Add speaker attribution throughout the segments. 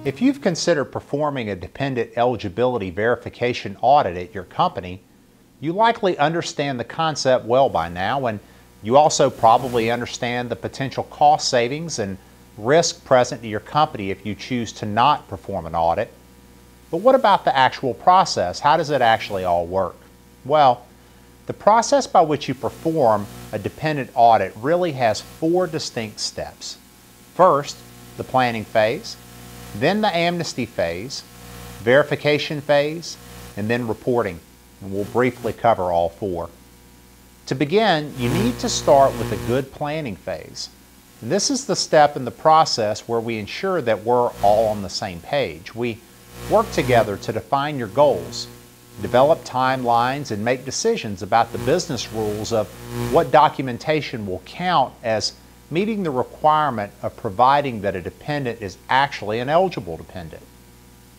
Speaker 1: If you've considered performing a dependent eligibility verification audit at your company, you likely understand the concept well by now, and you also probably understand the potential cost savings and risk present to your company if you choose to not perform an audit. But what about the actual process? How does it actually all work? Well, the process by which you perform a dependent audit really has 4 distinct steps. First, the planning phase, then the amnesty phase, verification phase, and then reporting. And we'll briefly cover all 4. To begin, you need to start with a good planning phase. And this is the step in the process where we ensure that we're all on the same page. We work together to define your goals, develop timelines, and make decisions about the business rules of what documentation will count as meeting the requirement of providing that a dependent is actually an eligible dependent.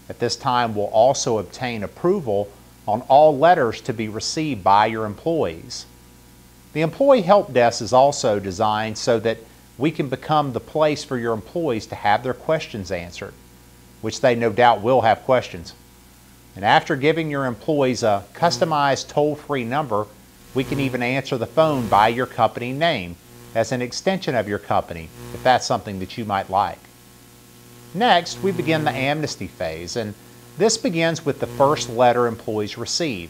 Speaker 1: At this time, we'll also obtain approval on all letters to be received by your employees. The Employee Help Desk is also designed so that we can become the place for your employees to have their questions answered, which they no doubt will have questions. And after giving your employees a customized toll-free number, we can even answer the phone by your company name as an extension of your company, if that's something that you might like. Next, we begin the amnesty phase, and this begins with the first letter employees receive.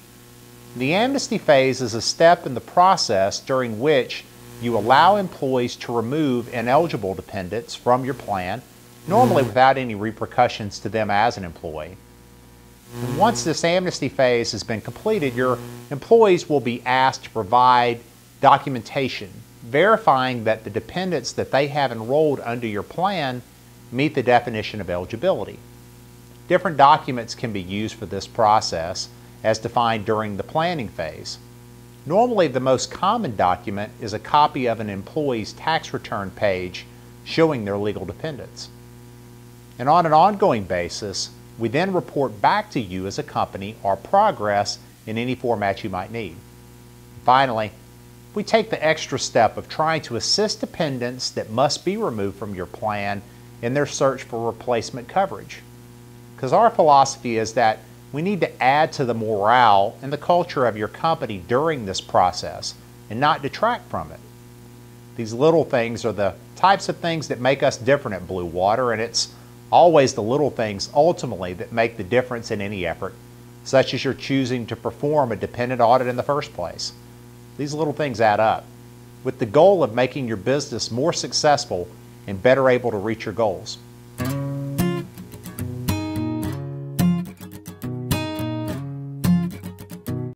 Speaker 1: The amnesty phase is a step in the process during which you allow employees to remove ineligible dependents from your plan, normally without any repercussions to them as an employee. And once this amnesty phase has been completed, your employees will be asked to provide documentation verifying that the dependents that they have enrolled under your plan meet the definition of eligibility. Different documents can be used for this process as defined during the planning phase. Normally, the most common document is a copy of an employee's tax return page showing their legal dependents. And on an ongoing basis, we then report back to you as a company our progress in any format you might need. Finally, we take the extra step of trying to assist dependents that must be removed from your plan in their search for replacement coverage. Because our philosophy is that we need to add to the morale and the culture of your company during this process and not detract from it. These little things are the types of things that make us different at Blue Water, and it's always the little things ultimately that make the difference in any effort, such as your choosing to perform a dependent audit in the first place. These little things add up, with the goal of making your business more successful and better able to reach your goals.